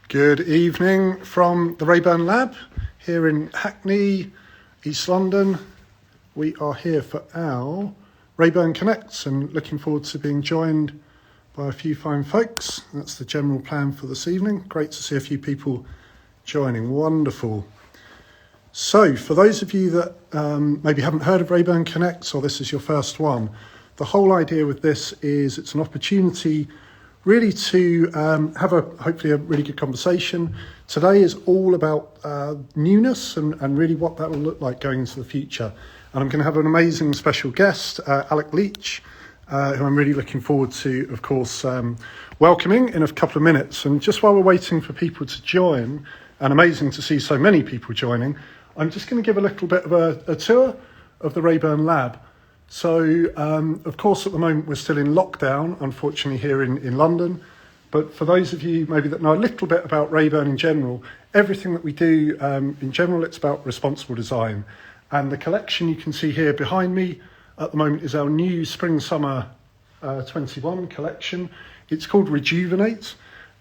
Good evening from the Rayburn Lab here in Hackney, East London. We are here for our Raeburn Connects and looking forward to being joined by a few fine folks. That's the general plan for this evening. Great to see a few people joining. Wonderful. So for those of you that maybe haven't heard of Raeburn Connects or this is your first one, the whole idea with this is it's an opportunity really to have hopefully a really good conversation. Today is all about newness and really what that will look like going into the future. And I'm going to have an amazing special guest, Alec Leach, who I'm really looking forward to, of course, welcoming in a couple of minutes. And just while we're waiting for people to join, and amazing to see so many people joining, I'm just going to give a little bit of a tour of the Rayburn Lab. So, of course, at the moment, we're still in lockdown, unfortunately, here in London. But for those of you maybe that know a little bit about Raeburn in general, everything that we do in general, it's about responsible design. And the collection you can see here behind me at the moment is our new Spring-Summer 21 collection. It's called Rejuvenate.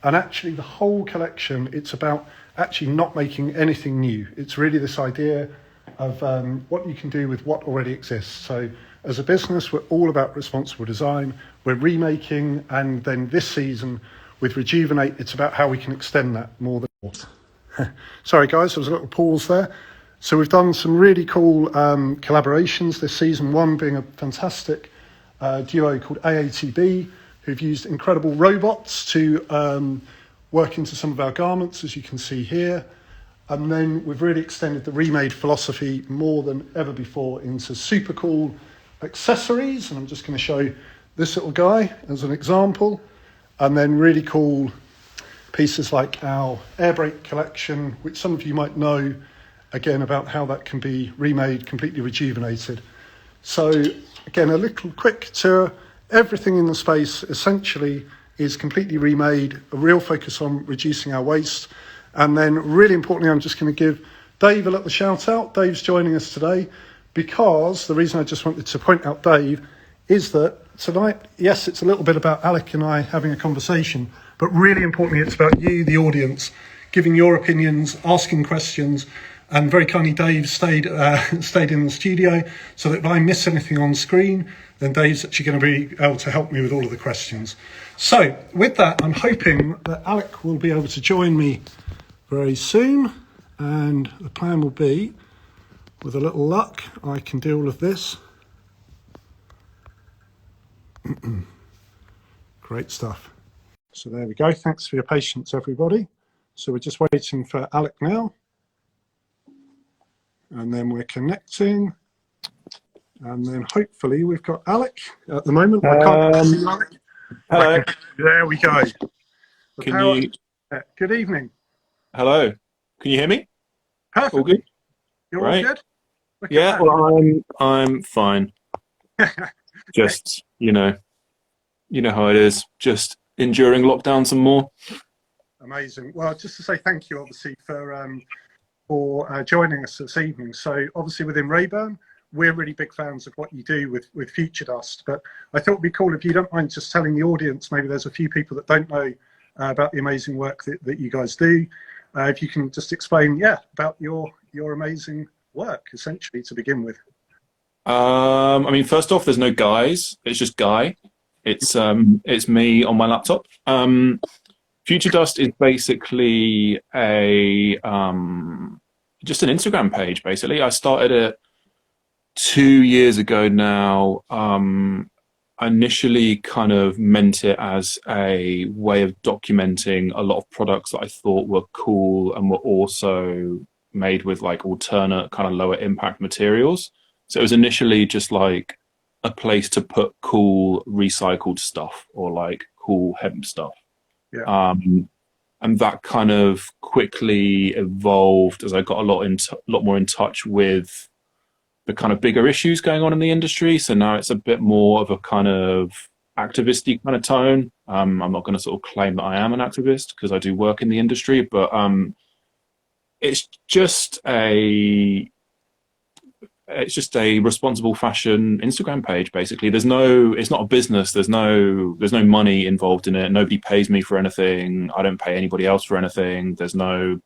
And actually, the whole collection, it's about actually not making anything new. It's really this idea of what you can do with what already exists. So as a business, we're all about responsible design. We're remaking, and then this season with Rejuvenate, it's about how we can extend that more than more. Sorry guys, there was a little pause there. So we've done some really cool collaborations this season, one being a fantastic duo called AATB, who've used incredible robots to work into some of our garments, as you can see here. And then we've really extended the remade philosophy more than ever before into super cool accessories. And I'm just going to show this little guy as an example. And then really cool pieces like our air brake collection, which some of you might know, again, about how that can be remade, completely rejuvenated. So again, a little quick tour. Everything in the space essentially is completely remade, a real focus on reducing our waste. And then really importantly, I'm just going to give Dave a little shout out. Dave's joining us today because the reason I just wanted to point out Dave is that tonight, yes, it's a little bit about Alec and I having a conversation, but really importantly, it's about you, the audience, giving your opinions, asking questions. And very kindly, Dave stayed in the studio so that if I miss anything on screen, then Dave's actually going to be able to help me with all of the questions. So with that, I'm hoping that Alec will be able to join me very soon, and the plan will be, with a little luck, I can do all of this. Great stuff. So there we go. Thanks for your patience, everybody. So we're just waiting for Alec now, and then we're connecting, and then hopefully we've got Alec at the moment. I can't see Alec. Hello. Okay, there we go. Good evening. Hello. Can you hear me? Perfect. All good? You're right. all good? Look Yeah, well, I'm fine. Just, you know how it is. Just enduring lockdown some more. Amazing. Well, just to say thank you, obviously, for joining us this evening. So, obviously, within Raeburn, we're really big fans of what you do with Future Dust. But I thought it'd be cool if you don't mind just telling the audience, maybe there's a few people that don't know about the amazing work that you guys do. If you can just explain, about your amazing work, essentially, to begin with. I mean, first off, there's no guys. It's just Guy. It's me on my laptop. Future Dust is basically just an Instagram page. Basically, I started it 2 years ago now. I initially kind of meant it as a way of documenting a lot of products that I thought were cool and were also made with like alternate kind of lower impact materials. So it was initially just like a place to put cool recycled stuff or like cool hemp stuff. Yeah. And that kind of quickly evolved as I got a lot more in touch with the kind of bigger issues going on in the industry. So now it's a bit more of a kind of activisty kind of tone. I'm not going to sort of claim that I am an activist because I do work in the industry, but it's just a it's just a responsible fashion Instagram page. Basically, it's not a business. There's no money involved in it. Nobody pays me for anything. I don't pay anybody else for anything. There's no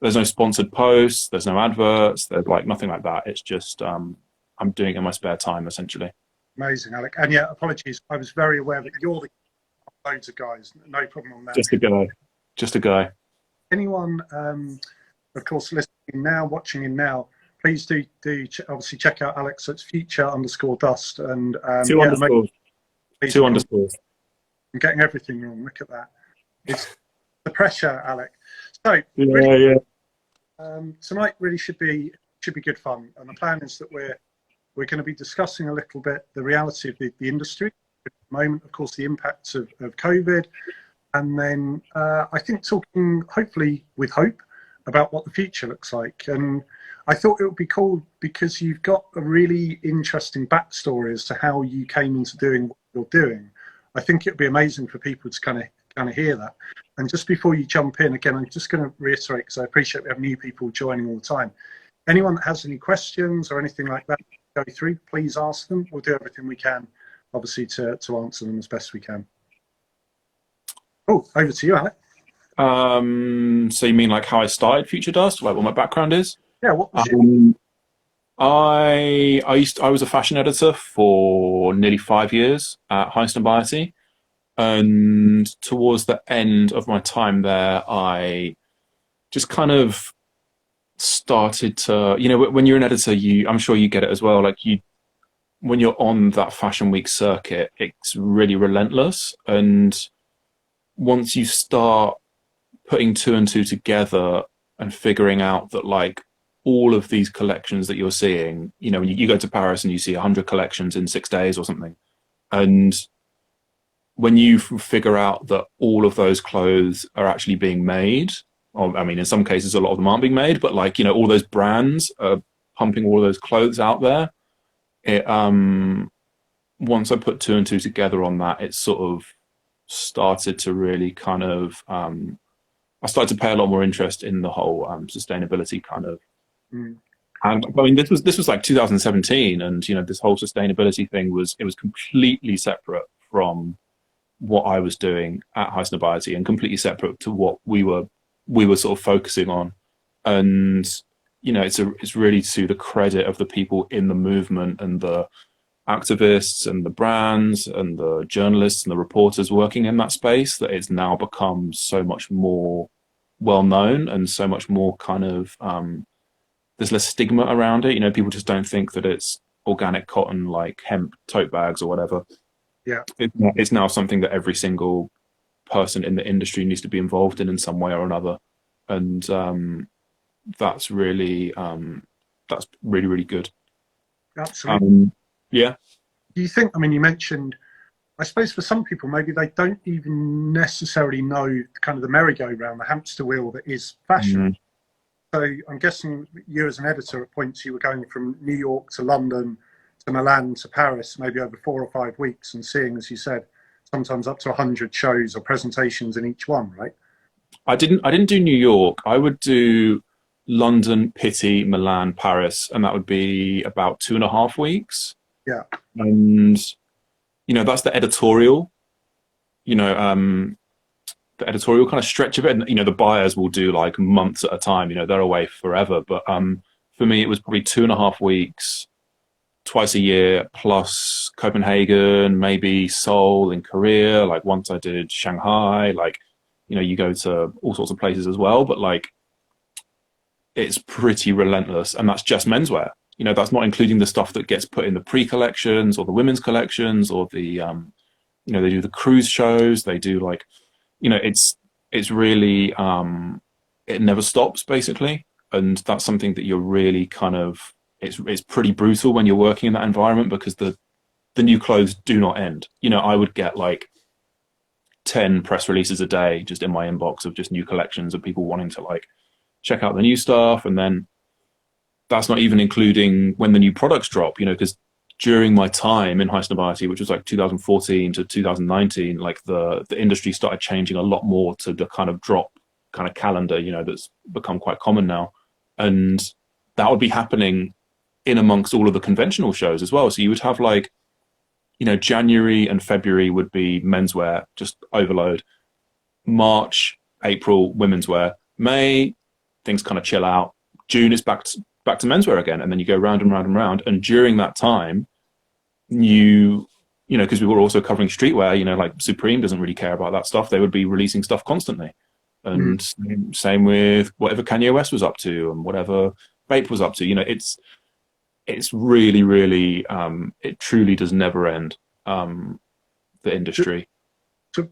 sponsored posts. There's no adverts. There's like nothing like that. It's just I'm doing it in my spare time, essentially. Amazing, Alec. And yeah, apologies. I was very aware that you're the loads of guys. No problem on that. Just a guy. Anyone, of course, listening now, watching in now, please do obviously check out Alex. So it's future_dust and two underscores. Two underscores. I'm getting everything wrong. Look at that. It's the pressure, Alec. So tonight really should be good fun. And the plan is that we're going to be discussing a little bit the reality of the industry at the moment, of course, the impacts of COVID, and then I think talking hopefully with hope about what the future looks like. And I thought it would be cool because you've got a really interesting backstory as to how you came into doing what you're doing. I think it'd be amazing for people to kind of hear that. And just before you jump in, again, I'm just going to reiterate, because I appreciate we have new people joining all the time. Anyone that has any questions or anything like that go through, please ask them. We'll do everything we can, obviously, to answer them as best we can. Oh, over to you, Alec. So you mean like how I started Future Dust, like what my background is? Yeah. What was I was a fashion editor for nearly 5 years at Highsnobiety, and towards the end of my time there, I just kind of started to, when you're an editor, I'm sure you get it as well. Like when you're on that Fashion Week circuit, it's really relentless, and once you start putting two and two together and figuring out that like all of these collections that you're seeing, when you go to Paris and you see 100 collections in 6 days or something, and when you figure out that all of those clothes are actually being made, or, I mean, in some cases, a lot of them aren't being made, but like, all those brands are pumping all those clothes out there. Once I put two and two together on that, it sort of started to really kind of, I started to pay a lot more interest in the whole sustainability kind of. And I mean, this was like 2017, and this whole sustainability thing was completely separate from what I was doing at Highsnobiety, and completely separate to what we were sort of focusing on. And it's really to the credit of the people in the movement and the activists and the brands and the journalists and the reporters working in that space that it's now become so much more well known, and so much more kind of there's less stigma around it. People just don't think that it's organic cotton like hemp tote bags or whatever. Yeah, it's now something that every single person in the industry needs to be involved in some way or another, and that's really really good. Absolutely. Yeah. Do you think, I mean, you mentioned, I suppose for some people, maybe they don't even necessarily know kind of the merry-go-round, the hamster wheel that is fashion. So I'm guessing you as an editor, at points you were going from New York to London to Milan to Paris, maybe over 4 or 5 weeks, and seeing, as you said, sometimes up to 100 shows or presentations in each one, right? I didn't do New York. I would do London, Pitti, Milan, Paris, and that would be about 2.5 weeks. Yeah. And that's the editorial, the editorial kind of stretch of it. And, the buyers will do like months at a time, they're away forever. But for me, it was probably 2.5 weeks, twice a year, plus Copenhagen, maybe Seoul in Korea. Like once I did Shanghai, like, you go to all sorts of places as well, but like, it's pretty relentless. And that's just menswear. That's not including the stuff that gets put in the pre-collections or the women's collections or the, they do the cruise shows. They do like, it's really, it never stops basically. And that's something that you're really kind of, it's pretty brutal when you're working in that environment, because the new clothes do not end. I would get like 10 press releases a day just in my inbox of just new collections of people wanting to like check out the new stuff. And then that's not even including when the new products drop, because during my time in Highsnobiety, which was like 2014 to 2019, like the industry started changing a lot more to the kind of drop kind of calendar, that's become quite common now. And that would be happening in amongst all of the conventional shows as well. So you would have like, you know, January and February would be menswear, just overload. March, April, women's wear. May, things kind of chill out. June is back to menswear again, and then you go round and round and round. And during that time, you know, because we were also covering streetwear, you know, like Supreme doesn't really care about that stuff. They would be releasing stuff constantly. And same with whatever Kanye West was up to and whatever Vape was up to. You know, it's really, really, it truly does never end, the industry. So,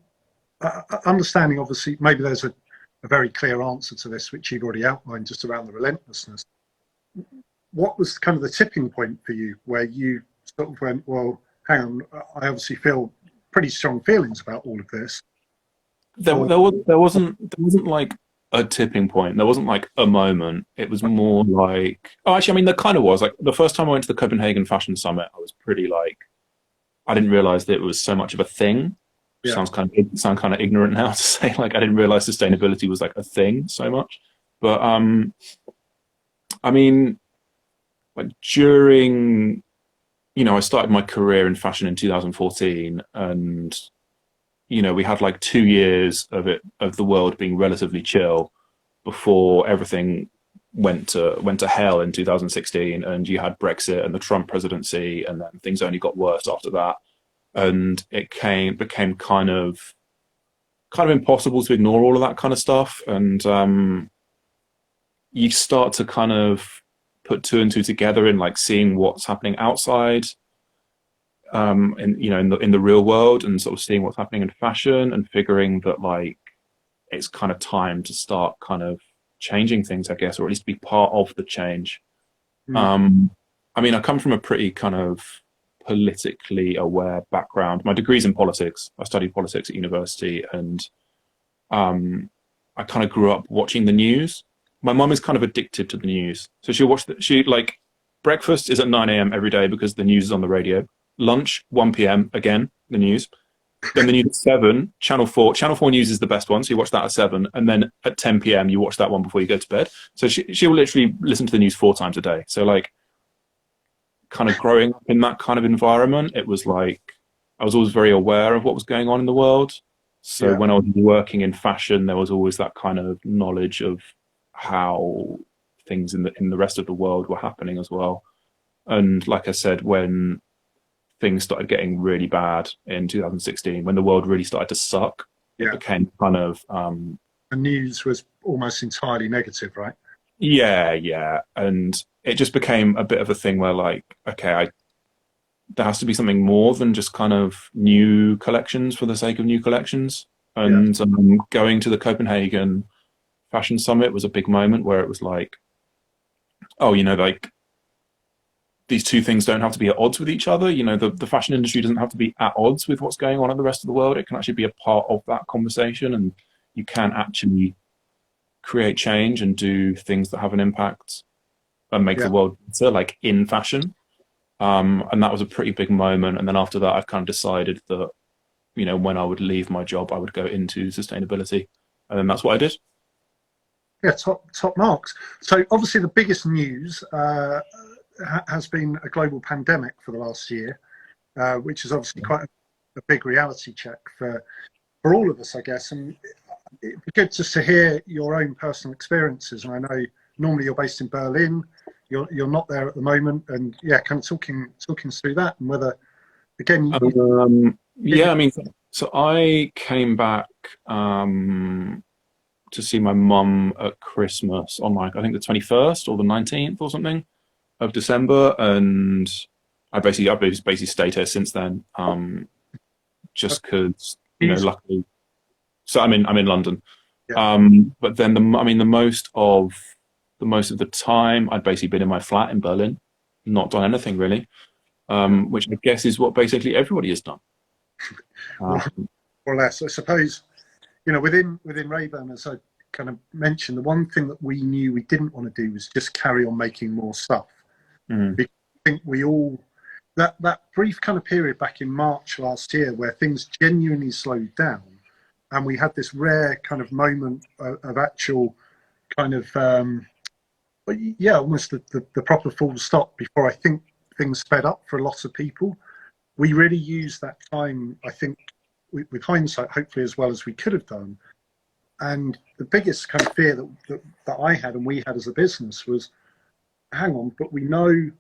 understanding, obviously, maybe there's a very clear answer to this, which you've already outlined, just around the relentlessness. What was kind of the tipping point for you where you sort of went, well, hang on, I obviously feel pretty strong feelings about all of this? There wasn't like a tipping point. There wasn't like a moment. It was more like, oh, actually, I mean, there kind of was. Like the first time I went to the Copenhagen Fashion Summit, I was pretty like, I didn't realize that it was so much of a thing. Yeah. Sounds kind of ignorant now to say, like, I didn't realize sustainability was like a thing so much. But I mean, like during, you know, I started my career in fashion in 2014, and you know, we had like 2 years of the world being relatively chill before everything went to hell in 2016, and you had Brexit and the Trump presidency, and then things only got worse after that, and it became kind of impossible to ignore all of that kind of stuff, and you start to kind of put two and two together in like seeing what's happening outside, in the real world, and sort of seeing what's happening in fashion and figuring that like it's kind of time to start kind of changing things, I guess, or at least be part of the change. I mean, I come from a pretty kind of politically aware background. My degree's in politics. I studied politics at university, and I kind of grew up watching the news. My mum is kind of addicted to the news, so she'll watch like breakfast is at 9 a.m. every day because the news is on the radio. Lunch 1 p.m. again, the news. Then the news at 7, Channel 4. Channel 4 news is the best one, so you watch that at 7, and then at 10 p.m. you watch that one before you go to bed. So she will literally listen to the news 4 times a day. So like, kind of growing up in that kind of environment, it was like I was always very aware of what was going on in the world. So when I was working in fashion, there was always that kind of knowledge of how things in the rest of the world were happening as well. And like I said, when things started getting really bad in 2016, when the world really started to suck, it became kind of the news was almost entirely negative, right? Yeah, and it just became a bit of a thing where like, okay, there has to be something more than just kind of new collections for the sake of new collections. And going to the Copenhagen Fashion Summit was a big moment where it was like, oh, you know, like these two things don't have to be at odds with each other. You know, the fashion industry doesn't have to be at odds with what's going on in the rest of the world. It can actually be a part of that conversation, and you can actually create change and do things that have an impact and make the world better, like in fashion. And that was a pretty big moment. And then after that, I've kind of decided that, you know, when I would leave my job, I would go into sustainability. And then that's what I did. Yeah, top marks. So obviously the biggest news has been a global pandemic for the last year, which is obviously quite a big reality check for all of us, I guess. And it'd be good just to hear your own personal experiences. And I know normally you're based in Berlin. You're not there at the moment, and kind of talking us through that, and whether again. I mean, so I came back to see my mum at Christmas on like I think the 21st or the 19th or something of December, and I've basically stayed here since then, just because luckily. So I'm in London, but then the most of the time I'd basically been in my flat in Berlin, not done anything really, which I guess is what basically everybody has done. More or less, I suppose. You know, within Rayburn, as I kind of mentioned, the one thing that we knew we didn't want to do was just carry on making more stuff. Because I think we all that brief kind of period back in March last year where things genuinely slowed down, and we had this rare kind of moment of actual kind of yeah, almost the proper full stop before I think things sped up for a lot of people. We really used that time, I think, with hindsight, hopefully as well as we could have done. And the biggest kind of fear that I had and we had as a business was, hang on, but we know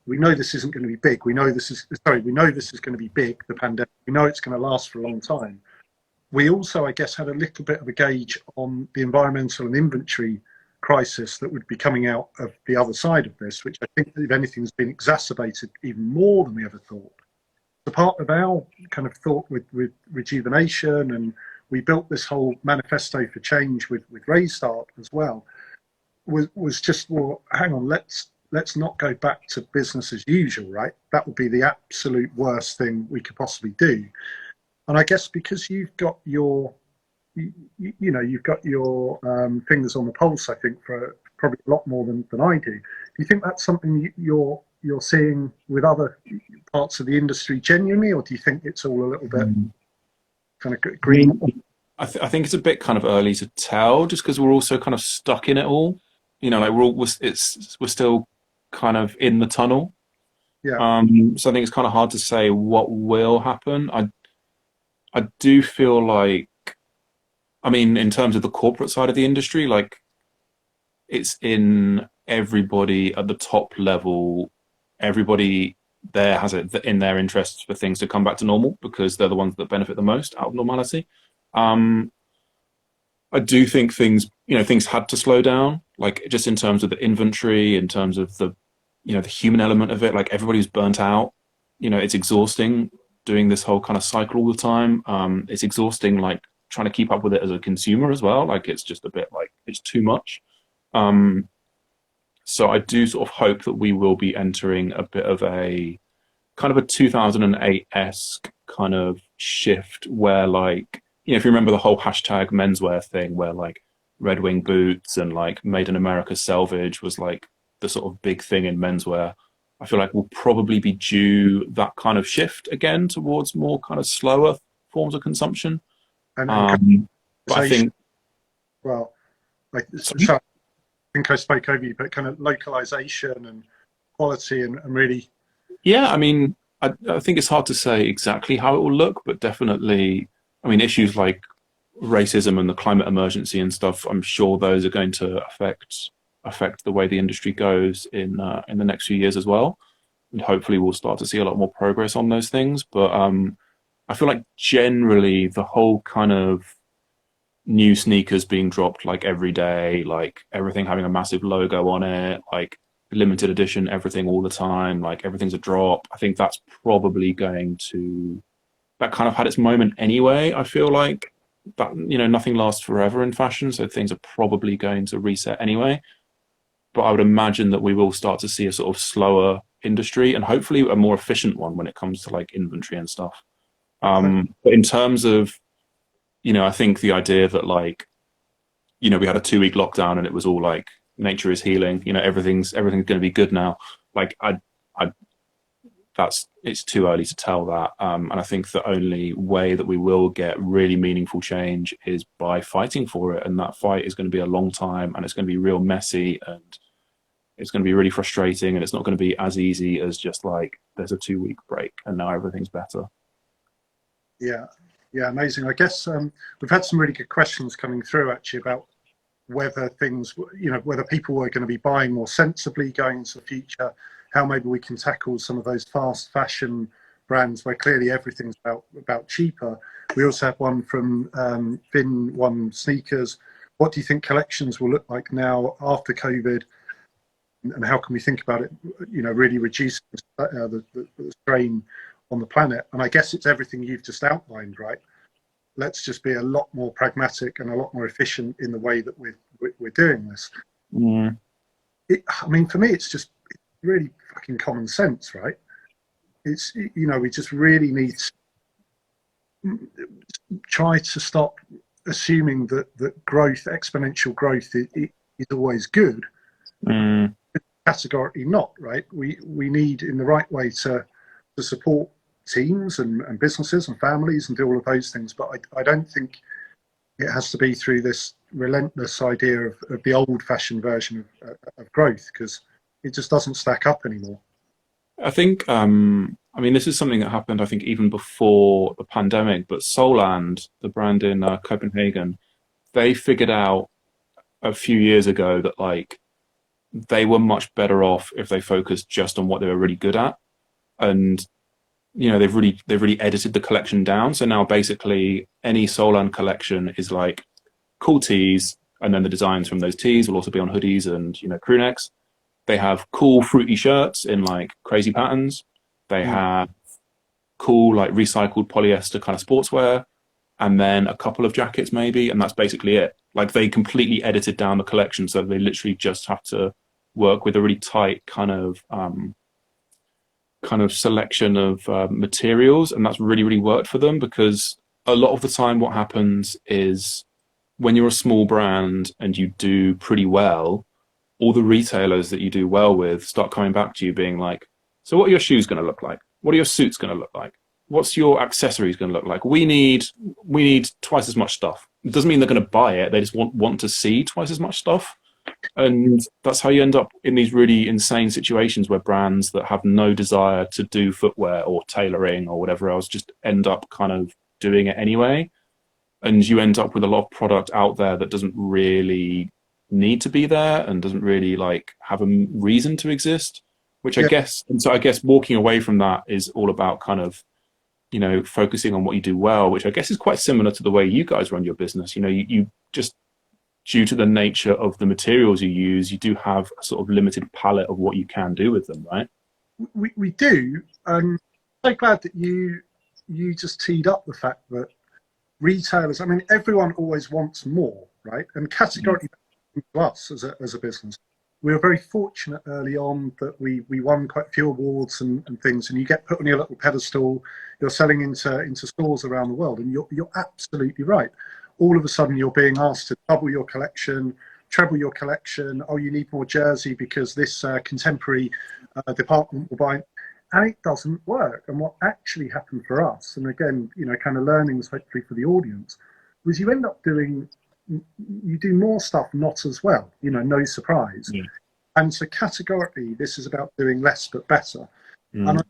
this isn't going to be big. We know this is going to be big, the pandemic. We know it's going to last for a long time. We also, I guess, had a little bit of a gauge on the environmental and inventory crisis that would be coming out of the other side of this, which I think, if anything, has been exacerbated even more than we ever thought. So part of our kind of thought with rejuvenation, and we built this whole manifesto for change with Restart as well, was just, well, hang on, let's not go back to business as usual, right? That would be the absolute worst thing we could possibly do. And I guess because you've got your fingers on the pulse, I think, for probably a lot more than I do. Do you think that's something you're seeing with other parts of the industry genuinely, or do you think it's all a little bit kind of green? I think it's a bit kind of early to tell, just because we're also kind of stuck in it all. You know, like we're still kind of in the tunnel. Yeah. So I think it's kind of hard to say what will happen. I do feel like, I mean, in terms of the corporate side of the industry, like it's in everybody at the top level. Everybody there has it in their interests for things to come back to normal, because they're the ones that benefit the most out of normality. I do think things had to slow down, like just in terms of the inventory, in terms of the human element of it. Like everybody's burnt out. It's exhausting doing this whole kind of cycle all the time. It's exhausting, like trying to keep up with it as a consumer as well. Like it's just a bit like it's too much. So I do sort of hope that we will be entering a bit of a kind of a 2008-esque kind of shift where, like, if you remember the whole hashtag menswear thing, where like Red Wing boots and like Made in America selvage was like the sort of big thing in menswear. I feel like we'll probably be due that kind of shift again towards more kind of slower forms of consumption. And but I think, well, like, sorry, I think I spoke over you, but kind of localization and quality and really. Yeah, I mean, I think it's hard to say exactly how it will look, but definitely, I mean, issues like racism and the climate emergency and stuff, I'm sure those are going to affect the way the industry goes in the next few years as well. And hopefully we'll start to see a lot more progress on those things. But I feel like generally the whole kind of new sneakers being dropped like every day, like everything having a massive logo on it, like limited edition everything all the time, like everything's a drop. I think that's probably that kind of had its moment anyway. I feel like that, nothing lasts forever in fashion, so things are probably going to reset anyway. But I would imagine that we will start to see a sort of slower industry and hopefully a more efficient one when it comes to like inventory and stuff. But in terms of, I think the idea that like, we had a 2-week lockdown and it was all like nature is healing, everything's going to be good now. Like it's too early to tell that. And I think the only way that we will get really meaningful change is by fighting for it. And that fight is going to be a long time, and it's going to be real messy, and it's going to be really frustrating, and it's not going to be as easy as just like there's a 2-week break and now everything's better. Yeah, amazing. I guess we've had some really good questions coming through actually about whether things, whether people are going to be buying more sensibly going into the future, how maybe we can tackle some of those fast fashion brands where clearly everything's about cheaper. We also have one from Fin One Sneakers. What do you think collections will look like now after COVID? And how can we think about it, really reducing the strain on the planet? And I guess it's everything you've just outlined, right? Let's just be a lot more pragmatic and a lot more efficient in the way that we're doing this. I mean, for me, it's just really fucking common sense, right? It's, we just really need to try to stop assuming that exponential growth is always good. Categorically not, right? We need in the right way to support teams and businesses and families and do all of those things, but I don't think it has to be through this relentless idea of the old-fashioned version of growth, because it just doesn't stack up anymore. I think, I mean, this is something that happened, I think, even before the pandemic, but Soland, the brand in Copenhagen, they figured out a few years ago that like they were much better off if they focused just on what they were really good at. And you know, they've really edited the collection down. So now basically any Soland collection is like cool tees, and then the designs from those tees will also be on hoodies and, you know, crew necks. They have cool fruity shirts in like crazy patterns. They have cool like recycled polyester kind of sportswear, and then a couple of jackets maybe, and that's basically it. Like they completely edited down the collection, so they literally just have to work with a really tight kind of selection of materials, and that's really worked for them, because a lot of the time what happens is when you're a small brand and you do pretty well, all the retailers that you do well with start coming back to you being like, so what are your shoes going to look like? What are your suits going to look like? What's your accessories going to look like? We need twice as much stuff. It doesn't mean they're going to buy it. They just want to see twice as much stuff. And that's how you end up in these really insane situations where brands that have no desire to do footwear or tailoring or whatever else just end up kind of doing it anyway. And you end up with a lot of product out there that doesn't really need to be there and doesn't really like have a reason to exist, which I guess walking away from that is all about kind of, you know, focusing on what you do well, which I guess is quite similar to the way you guys run your business. You know, you just, due to the nature of the materials you use, you do have a sort of limited palette of what you can do with them, right? We do. I'm so glad that you just teed up the fact that retailers, I mean, everyone always wants more, right? And categorically to us as a business, we were very fortunate early on that we won quite a few awards and things, and you get put on your little pedestal, you're selling into stores around the world, and you're absolutely right. All of a sudden you're being asked to double your collection, treble your collection. Oh, you need more jersey because this contemporary department will buy. And it doesn't work. And what actually happened for us, and again, you know, kind of learnings hopefully for the audience, was you end up you do more stuff not as well, you know, no surprise. Yeah. And so categorically, this is about doing less but better. And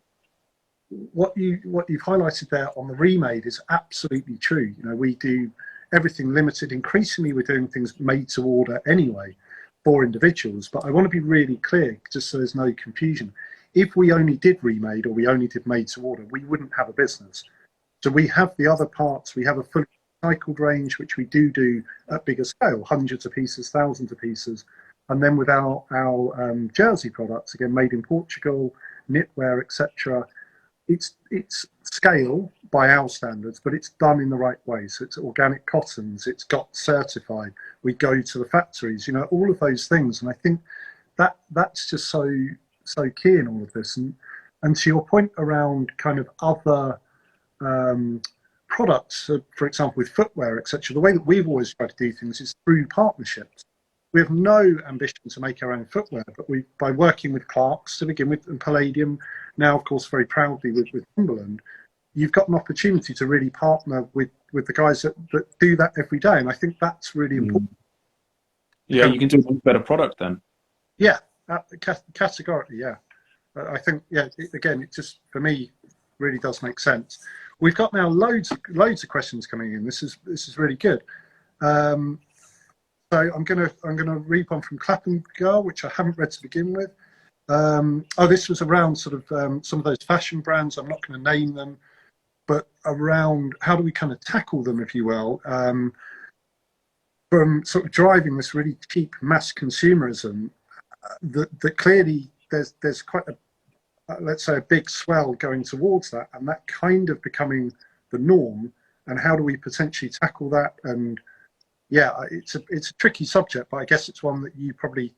what you've highlighted there on the remade is absolutely true. You know, we do everything limited. Increasingly, we're doing things made to order anyway for individuals. But I want to be really clear, just so there's no confusion. If we only did remade or we only did made to order, we wouldn't have a business. So we have the other parts. We have a fully recycled range, which we do at bigger scale, hundreds of pieces, thousands of pieces. And then with our jersey products, again, made in Portugal, knitwear, etc., it's scale by our standards, but it's done in the right way. So it's organic cottons, it's got certified. We go to the factories, you know, all of those things. And I think that's just so key in all of this. And to your point around kind of other products, for example, with footwear, etc., the way that we've always tried to do things is through partnerships. We have no ambition to make our own footwear, but by working with Clarks to begin with and Palladium, now of course very proudly with Timberland, you've got an opportunity to really partner with the guys that do that every day, and I think that's really important. Yeah, you can do a better product then. Yeah, categorically, yeah. I think, yeah, again, it just for me really does make sense. We've got now loads of questions coming in. This is really good. So I'm gonna read one from Clapham Girl, which I haven't read to begin with. This was around sort of some of those fashion brands. I'm not going to name them, but around how do we kind of tackle them, if you will, from sort of driving this really cheap mass consumerism. That clearly there's quite let's say a big swell going towards that, and that kind of becoming the norm. And how do we potentially tackle that? And yeah, it's a tricky subject, but I guess it's one that you probably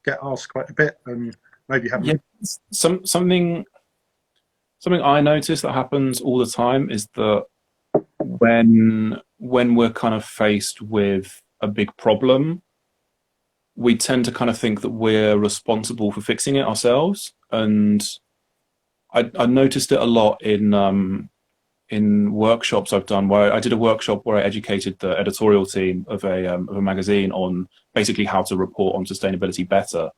get asked quite a bit, and maybe haven't. Yeah, something I notice that happens all the time is that when we're kind of faced with a big problem, we tend to kind of think that we're responsible for fixing it ourselves. And I noticed it a lot in in workshops I've done, where I did a workshop where I educated the editorial team of a magazine on basically how to report on sustainability better.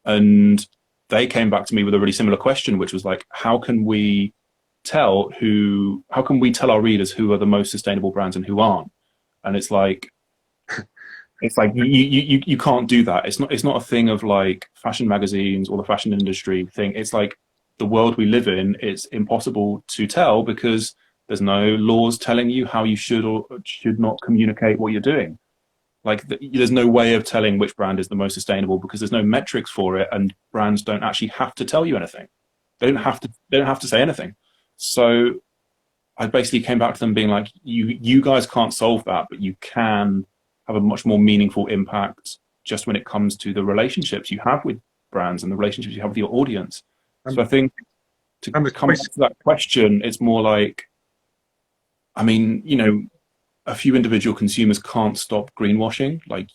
And they came back to me with a really similar question, which was like, how can we tell our readers who are the most sustainable brands and who aren't? And it's like you can't do that. It's not a thing of like fashion magazines or the fashion industry thing. It's like the world we live in, it's impossible to tell because there's no laws telling you how you should or should not communicate what you're doing. Like there's no way of telling which brand is the most sustainable because there's no metrics for it, and brands don't actually have to tell you anything. They don't have to say anything. So I basically came back to them being like, you guys can't solve that, but you can have a much more meaningful impact just when it comes to the relationships you have with brands and the relationships you have with your audience. So I think to come back to that question, it's more like, I mean, you know, a few individual consumers can't stop greenwashing. Like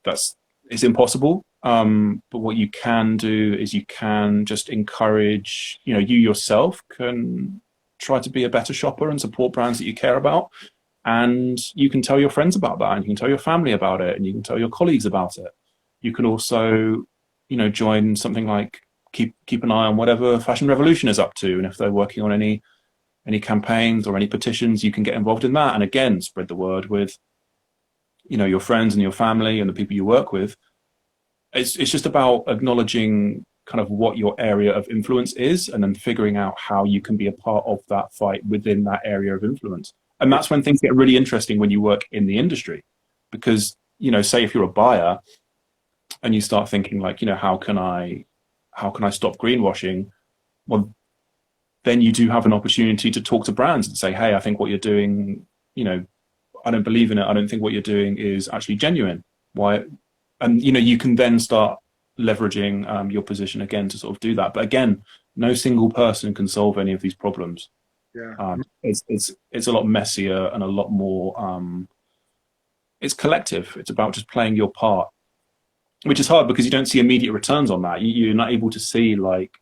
it's impossible. But what you can do is you can just encourage, you know, you yourself can try to be a better shopper and support brands that you care about. And you can tell your friends about that, and you can tell your family about it, and you can tell your colleagues about it. You can also, you know, join something like keep an eye on whatever Fashion Revolution is up to, and if they're working on any campaigns or any petitions, you can get involved in that, and again spread the word with, you know, your friends and your family and the people you work with. It's just about acknowledging kind of what your area of influence is, and then figuring out how you can be a part of that fight within that area of influence. And that's when things get really interesting when you work in the industry, because, you know, say if you're a buyer and you start thinking like, you know, how can I stop greenwashing? Well, then you do have an opportunity to talk to brands and say, hey, I think what you're doing, you know, I don't believe in it. I don't think what you're doing is actually genuine. Why? And, you know, you can then start leveraging your position again to sort of do that. But again, no single person can solve any of these problems. Yeah. It's a lot messier and a lot more, it's collective. It's about just playing your part, which is hard because you don't see immediate returns on that. You're not able to see like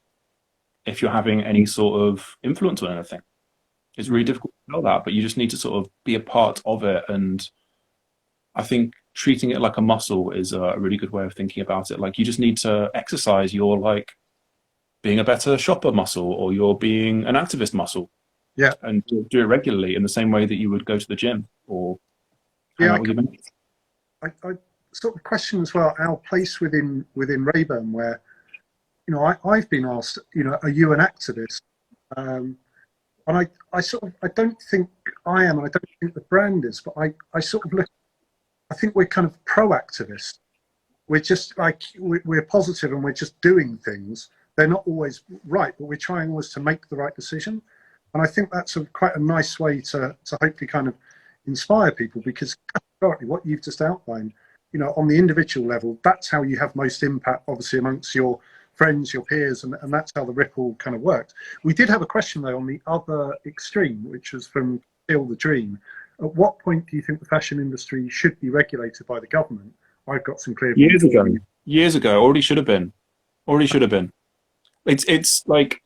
if you're having any sort of influence on anything. It's really difficult to tell that, but you just need to sort of be a part of it. And I think treating it like a muscle is a really good way of thinking about it. Like you just need to exercise your like being a better shopper muscle, or you're being an activist muscle. Yeah. And do it regularly in the same way that you would go to the gym or hang out with your mates. I sort of question as well our place within Raeburn, where, you know, I've been asked, you know, are you an activist? And I sort of, I don't think I am, and I don't think the brand is, but I sort of look, I think we're kind of pro-activists. We're just like, we're positive and we're just doing things. They're not always right, but we're trying always to make the right decision. And I think that's quite a nice way to hopefully kind of inspire people, because what you've just outlined, you know, on the individual level, that's how you have most impact, obviously, amongst your friends, your peers, and that's how the ripple kind of works. We did have a question, though, on the other extreme, which was from Still the Dream. At what point do you think the fashion industry should be regulated by the government? I've got some clear... Years ago, already should have been. It's like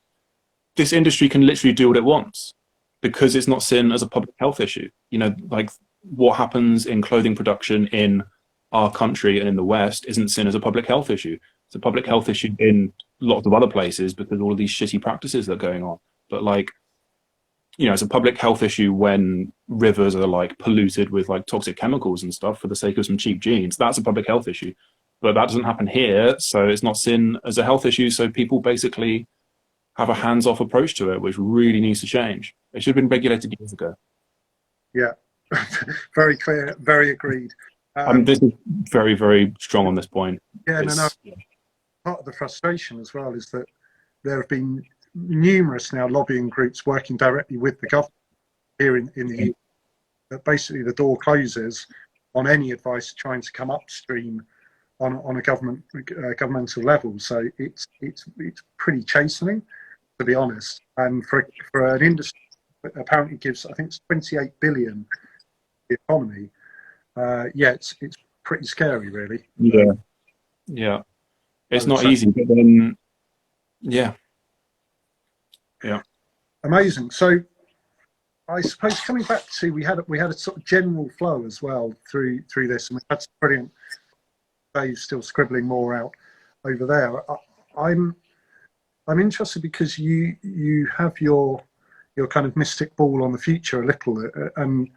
this industry can literally do what it wants because it's not seen as a public health issue. You know, like what happens in clothing production in our country and in the West isn't seen as a public health issue. It's a public health issue in lots of other places because all of these shitty practices that are going on. But like, you know, it's a public health issue when rivers are like polluted with like toxic chemicals and stuff for the sake of some cheap jeans. That's a public health issue. But that doesn't happen here, so it's not seen as a health issue. So people basically have a hands-off approach to it, which really needs to change. It should have been regulated years ago. Yeah, very clear, very agreed. This is very, very strong on this point. Yeah, no. Part of the frustration as well is that there have been numerous now lobbying groups working directly with the government here in the UK, that basically the door closes on any advice trying to come upstream on a governmental level. So it's pretty chastening, to be honest. And for an industry that apparently gives, I think it's 28 billion the economy. It's pretty scary, really. Yeah. It's not easy, but then, yeah. Amazing. So I suppose coming back to we had a sort of general flow as well through this, and we had some brilliant. Dave's still scribbling more out over there. I'm interested because you have your kind of mystic ball on the future a little, and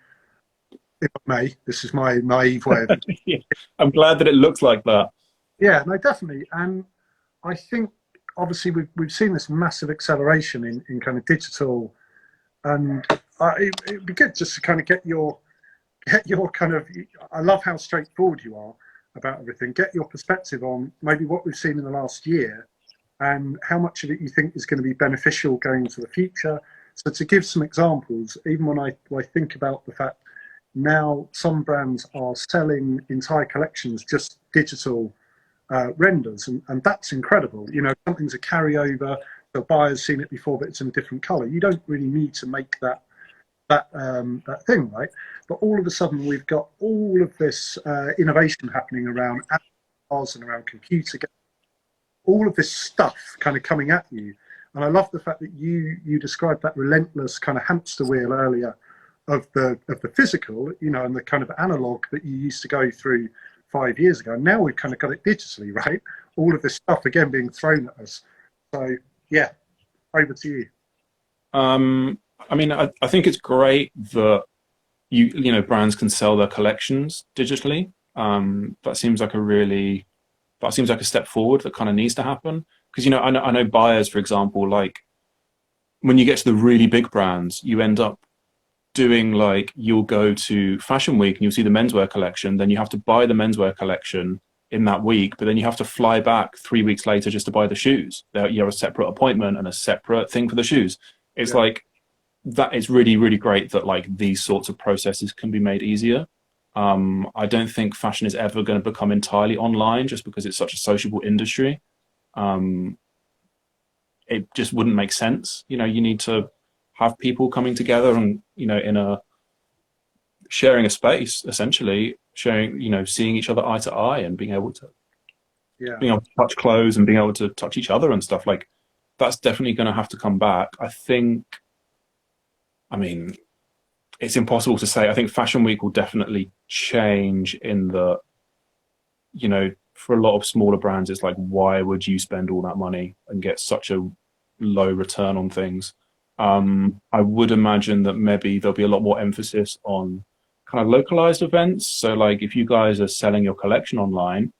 if I may, this is my naive way of Yeah, I'm glad that it looks like that. yeah, no, definitely, and I think obviously we've seen this massive acceleration in kind of digital, and it'd be good just to kind of get your kind of. I love how straightforward you are about everything. Get your perspective on maybe what we've seen in the last year and how much of it you think is going to be beneficial going into the future. So to give some examples, even when I think about the fact now some brands are selling entire collections just digital renders, and that's incredible. You know, something's a carryover. The buyer's seen it before, but it's in a different color. You don't really need to make that thing, right? But all of a sudden, we've got all of this innovation happening around cars and around computer, all of this stuff kind of coming at you. And I love the fact that you described that relentless kind of hamster wheel earlier of the physical, you know, and the kind of analog that you used to go through 5 years ago. And now we've kind of got it digitally, right? All of this stuff again being thrown at us. So yeah, over to you. I mean, I think it's great that you know brands can sell their collections digitally. That seems like a step forward that kind of needs to happen because you know I know buyers, for example, like when you get to the really big brands, you end up doing like you'll go to Fashion Week and you'll see the menswear collection, then you have to buy the menswear collection in that week, but then you have to fly back 3 weeks later just to buy the shoes. You have a separate appointment and a separate thing for the shoes. It's like that is really, really great that like these sorts of processes can be made easier. I don't think fashion is ever going to become entirely online just because it's such a sociable industry. It just wouldn't make sense. You know, you need to have people coming together and, you know, in a sharing a space, essentially sharing, you know, seeing each other eye to eye and being able to touch clothes and being able to touch each other and stuff like that's definitely going to have to come back. I mean, it's impossible to say. I think Fashion Week will definitely change in the, you know, for a lot of smaller brands, it's like, why would you spend all that money and get such a low return on things? I would imagine that maybe there'll be a lot more emphasis on kind of localized events. So like if you guys are selling your collection online,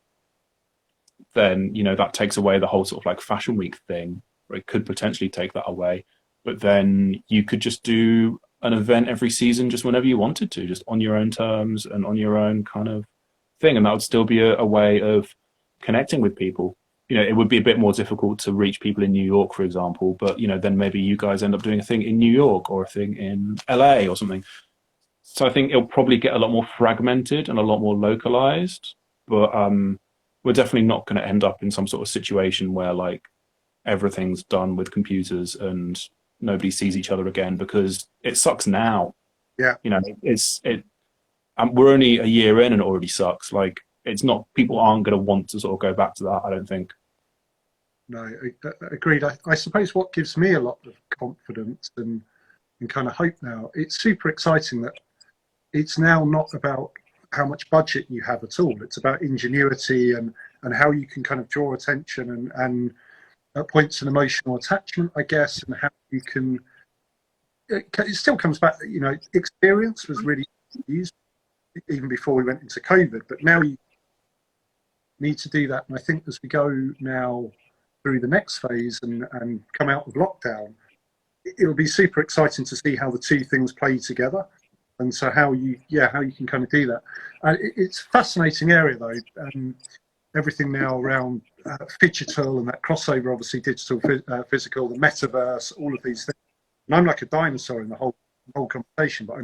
then, you know, that takes away the whole sort of like Fashion Week thing, or it could potentially take that away. But then you could just do an event every season, just whenever you wanted to, just on your own terms and on your own kind of thing. And that would still be a way of connecting with people. You know, it would be a bit more difficult to reach people in New York, for example, but, you know, then maybe you guys end up doing a thing in New York or a thing in LA or something. So I think it'll probably get a lot more fragmented and a lot more localized, but we're definitely not going to end up in some sort of situation where like everything's done with computers and nobody sees each other again, because it sucks now. Yeah. You know, we're only a year in and it already sucks. Like, it's not, people aren't going to want to sort of go back to that, I don't think. No, agreed. I suppose what gives me a lot of confidence and kind of hope now, it's super exciting that it's now not about how much budget you have at all. It's about ingenuity and how you can kind of draw attention and points an emotional attachment, I guess, and how you can. It still comes back. You know, experience was really used even before we went into COVID, but now you need to do that. And I think as we go now through the next phase and come out of lockdown, it'll be super exciting to see how the two things play together. And so how you can kind of do that. It's a fascinating area though. Everything now around phygital and that crossover, obviously digital, physical, the metaverse, all of these things. And I'm like a dinosaur in the whole conversation, but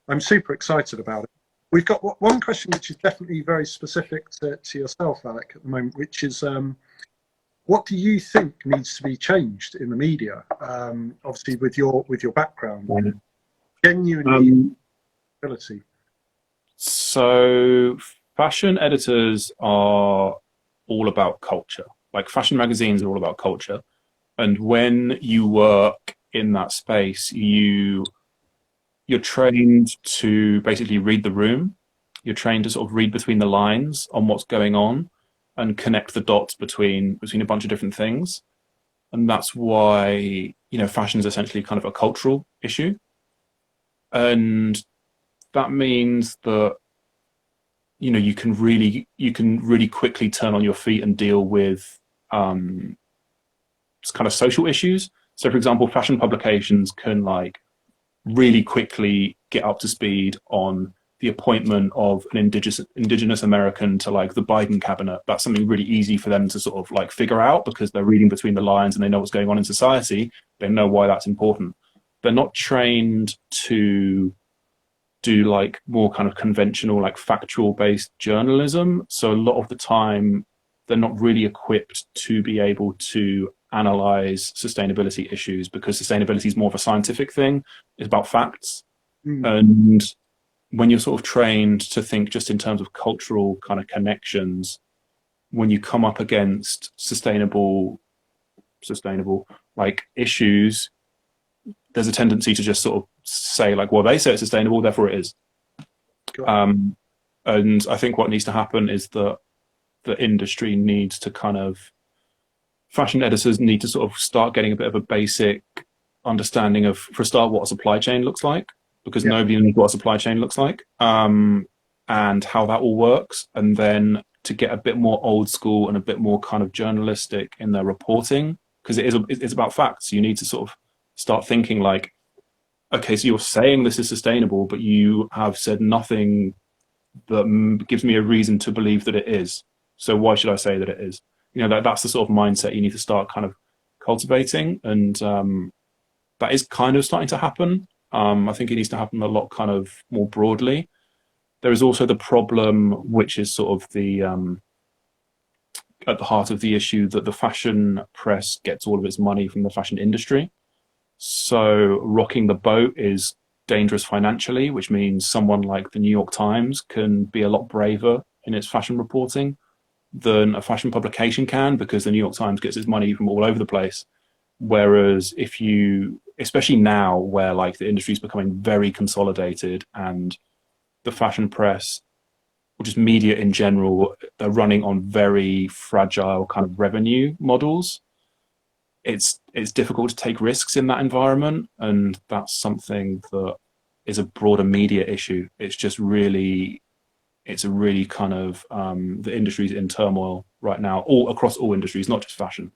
I'm super excited about it. We've got one question which is definitely very specific to yourself, Alec, at the moment, which is what do you think needs to be changed in the media? Obviously, with your background, genuinely ability. So fashion editors are all about culture. Like fashion magazines are all about culture. And when you work in that space, you you're trained to basically read the room. You're trained to sort of read between the lines on what's going on and connect the dots between a bunch of different things. And that's why, fashion is essentially kind of a cultural issue. And that means that, you can really quickly turn on your feet and deal with kind of social issues. So for example, fashion publications can really quickly get up to speed on the appointment of an indigenous American to the Biden cabinet. That's something really easy for them to sort of figure out because they're reading between the lines and they know what's going on in society. They know why that's important. They're not trained to do more kind of conventional, factual based journalism. So a lot of the time they're not really equipped to be able to analyze sustainability issues because sustainability is more of a scientific thing. It's about facts. And when you're sort of trained to think just in terms of cultural kind of connections, when you come up against sustainable issues, there's a tendency to just sort of say well, they say it's sustainable, therefore it is. And I think what needs to happen is that the industry needs to fashion editors need to sort of start getting a bit of a basic understanding of, for a start, what a supply chain looks like, because nobody knows what a supply chain looks like, and how that all works. And then to get a bit more old school and a bit more kind of journalistic in their reporting, because it's about facts. You need to sort of start thinking okay, so you're saying this is sustainable, but you have said nothing that gives me a reason to believe that it is. So why should I say that it is? That's the sort of mindset you need to start kind of cultivating. And that is kind of starting to happen. I think it needs to happen a lot kind of more broadly. There is also the problem, which is sort of the at the heart of the issue, that the fashion press gets all of its money from the fashion industry. So rocking the boat is dangerous financially, which means someone like the New York Times can be a lot braver in its fashion reporting than a fashion publication can, because the New York Times gets its money from all over the place. Whereas if you, especially now where the industry is becoming very consolidated and the fashion press, or just media in general, they're running on very fragile kind of revenue models, it's difficult to take risks in that environment. And that's something that is a broader media issue. It's a really kind of, the industry's in turmoil right now, all across all industries, not just fashion.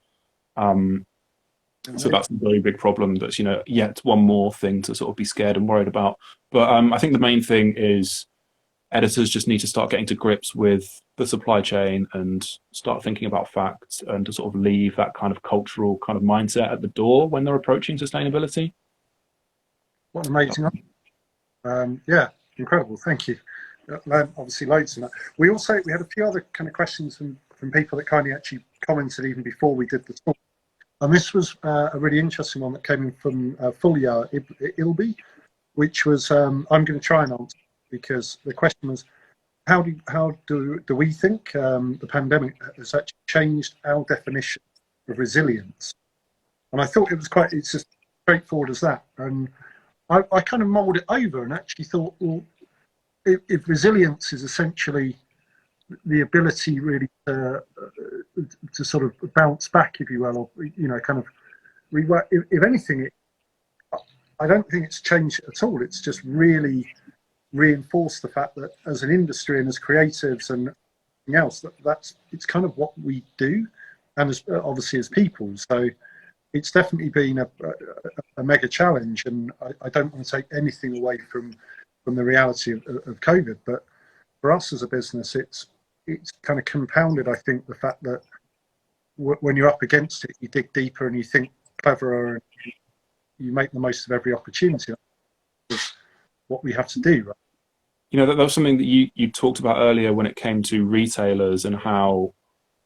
So that's a very big problem. That's, yet one more thing to sort of be scared and worried about. But I think the main thing is editors just need to start getting to grips with the supply chain and start thinking about facts, and to sort of leave that kind of cultural kind of mindset at the door when they're approaching sustainability. What amazing. Incredible. Thank you. Obviously loads of that. We had a few other kind of questions from people that kindly actually commented even before we did the talk. And this was a really interesting one that came in from Fulya Ilby, which was, I'm going to try and answer, because the question was, how do we think the pandemic has actually changed our definition of resilience? And I thought it's just straightforward as that. And I kind of mulled it over and actually thought, well, if resilience is essentially the ability really to sort of bounce back, if you will, or kind of rework. If anything, I don't think it's changed at all. It's just really reinforced the fact that as an industry and as creatives and everything else, it's kind of what we do, and obviously as people. So it's definitely been a mega challenge, and I don't want to take anything away from the reality of COVID, but for us as a business, it's kind of compounded, I think, the fact that when you're up against it, you dig deeper and you think cleverer, and you make the most of every opportunity. That's what we have to do, right? That was something that you talked about earlier when it came to retailers, and how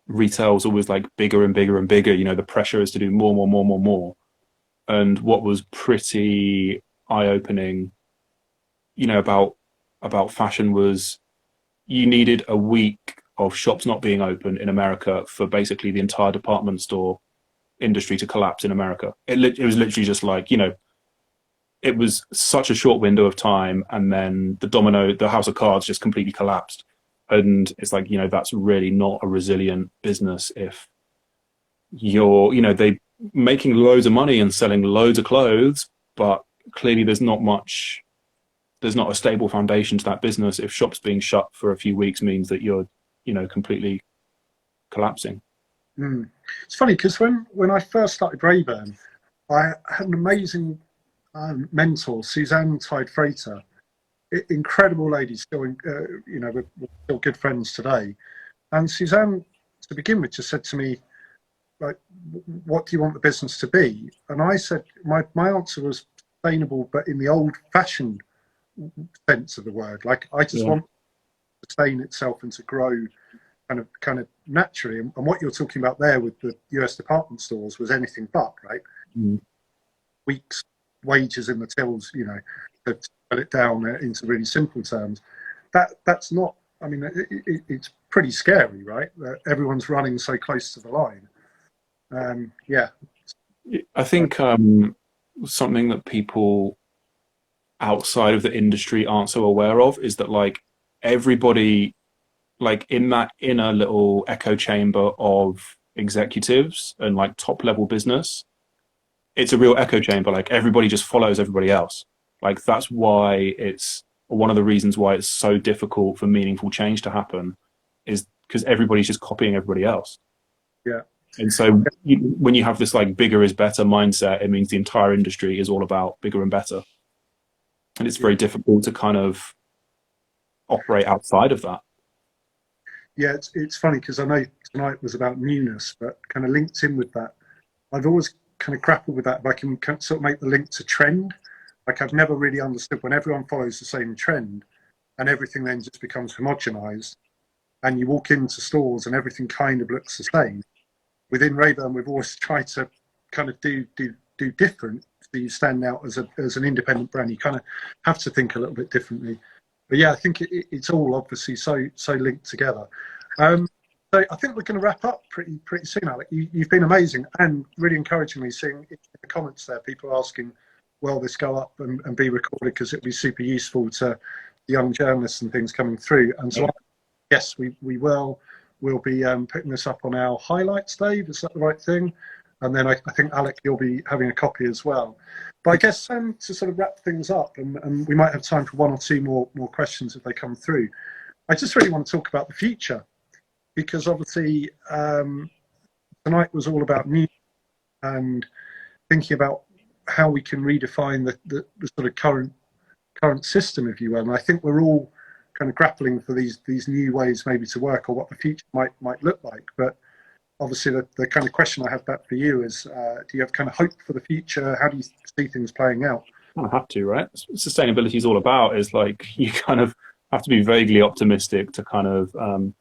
retail's always bigger and bigger and bigger. The pressure is to do more. And what was pretty eye-opening, about fashion was, you needed a week of shops not being open in America for basically the entire department store industry to collapse in America. It was literally just it was such a short window of time, and then the house of cards just completely collapsed. And it's like, that's really not a resilient business if you're, they making loads of money and selling loads of clothes, but clearly there's not a stable foundation to that business. If shops being shut for a few weeks means that you're, completely collapsing. It's funny because when I first started Raeburn, I had an amazing mentor, Suzanne Tide Freighter, incredible lady, still, we're still good friends today. And Suzanne, to begin with, just said to me, like, what do you want the business to be? And I said, my answer was sustainable, but in the old-fashioned sense of the word. Like, I just want to sustain itself and to grow kind of naturally. And what you're talking about there with the US department stores was anything but, right? Weeks wages in the tills, to put it down into really simple terms. That's not, I mean, it's pretty scary, right? That everyone's running so close to the line. I think something that people outside of the industry aren't so aware of is that, like, everybody, like, in that inner little echo chamber of executives and like top level business, it's a real echo chamber. Like, everybody just follows everybody else. Like, that's why it's one of the reasons why it's so difficult for meaningful change to happen, is because everybody's just copying everybody else. Yeah. And so when you have this like bigger is better mindset, it means the entire industry is all about bigger and better. And it's very difficult to kind of operate outside of that. Yeah, it's funny because I know tonight was about newness, but kind of linked in with that. I've always kind of grappled with that, if I can sort of make the link to trend. Like, I've never really understood when everyone follows the same trend and everything then just becomes homogenized, and you walk into stores and everything kind of looks the same. Within Raeburn, we've always tried to kind of do different, so you stand out as an independent brand. You kind of have to think a little bit differently. But yeah, I think it's all obviously so linked together. So I think we're going to wrap up pretty soon, Alec. You've been amazing and really encouraging me, seeing in the comments there, people asking, will this go up and be recorded, because it'd be super useful to young journalists and things coming through. And so yes, we will. We'll be putting this up on our highlights, Dave. Is that the right thing? And then I think, Alec, you'll be having a copy as well. But I guess to sort of wrap things up, and we might have time for one or two more questions if they come through. I just really want to talk about the future, because obviously tonight was all about news and thinking about how we can redefine the sort of current system, if you will. And I think we're all kind of grappling for these new ways maybe to work, or what the future might look like. But obviously the kind of question I have back for you is, do you have kind of hope for the future? How do you see things playing out? I have to, right? Sustainability is all about, is like, you kind of have to be vaguely optimistic to kind of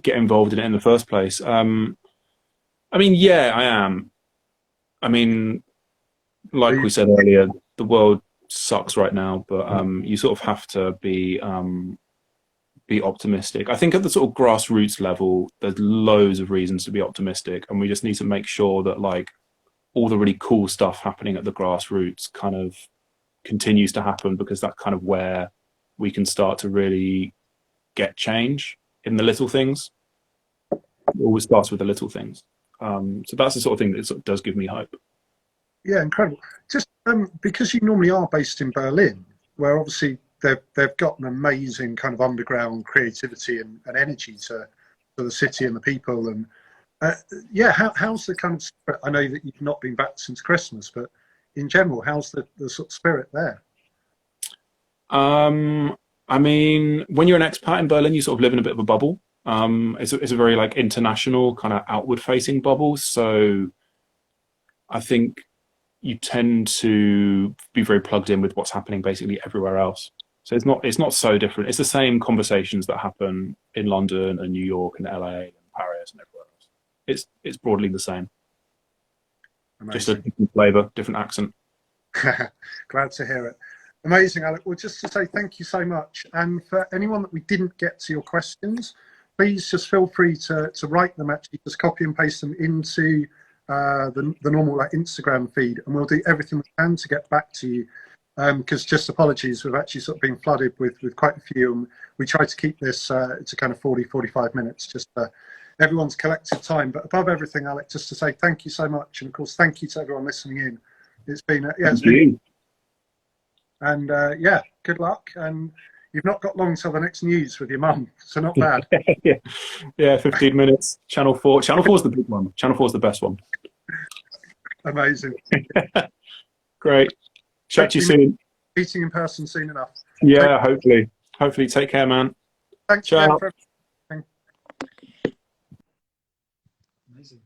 get involved in it in the first place. I mean, yeah, I am. I mean, like we said earlier, the world sucks right now, but you sort of have to be optimistic. I think at the sort of grassroots level, there's loads of reasons to be optimistic, and we just need to make sure that, like, all the really cool stuff happening at the grassroots kind of continues to happen, because that's kind of where we can start to really get change in the little things. It always starts with the little things. So that's the sort of thing that sort of does give me hope. Yeah, incredible. Just because you normally are based in Berlin, where obviously they've got an amazing kind of underground creativity and energy to the city and the people. And how's the kind of spirit? I know that you've not been back since Christmas, but in general, how's the sort of spirit there? I mean, when you're an expat in Berlin, you sort of live in a bit of a bubble. It's a very like international kind of outward facing bubble. So I think you tend to be very plugged in with what's happening basically everywhere else. So it's not so different. It's the same conversations that happen in London and New York and LA and Paris and everywhere else. It's broadly the same. Amazing. Just a different flavour, different accent. Glad to hear it. Amazing, Alec. Well, just to say thank you so much. And for anyone that we didn't get to your questions, please just feel free to write them, actually just copy and paste them into the normal like Instagram feed, and we'll do everything we can to get back to you. Because just apologies, we've actually sort of been flooded with quite a few, and we try to keep this to kind of 40-45 minutes, just everyone's collective time. But above everything, Alec, just to say thank you so much, and of course thank you to everyone listening in. It's been it's been, and yeah, good luck. And you've not got long till the next news with your mum, so not bad. Yeah, 15 minutes. Channel 4. Channel 4 is the big one. Channel 4 is the best one. Amazing. Great. Chat to you soon. Meeting in person soon enough. Yeah, hopefully. Hopefully. Take care, man. Thanks Ciao. again for everything. Amazing.